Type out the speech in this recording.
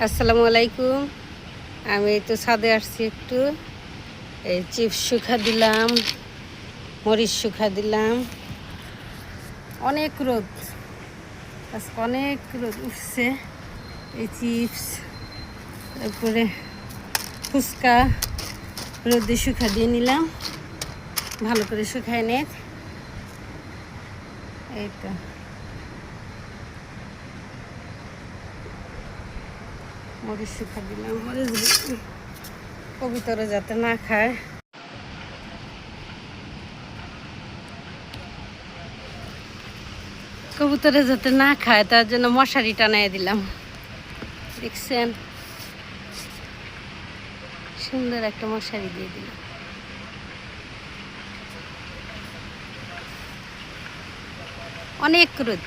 আসসালামু আলাইকুম। আমি তো ছাদে আসছি একটু এই চিপস শুকা দিলাম, মরিচ শুকা দিলাম। অনেক রোদ, আজকে অনেক রোদ উঠছে। এই চিপস, তারপরে ফুচকা রোদে শুকা দিয়ে নিলাম, ভালো করে শুকায় নে। এই তো মরিচ শুকা দিলাম, মরিচ কবুতরে যাতে না খায়। কবুতরে যাতে না খায় তার জন্য মশারি টানাই দিলাম। দেখছেন, সুন্দর একটা মশারি দিয়ে দিলাম। অনেক রোদ।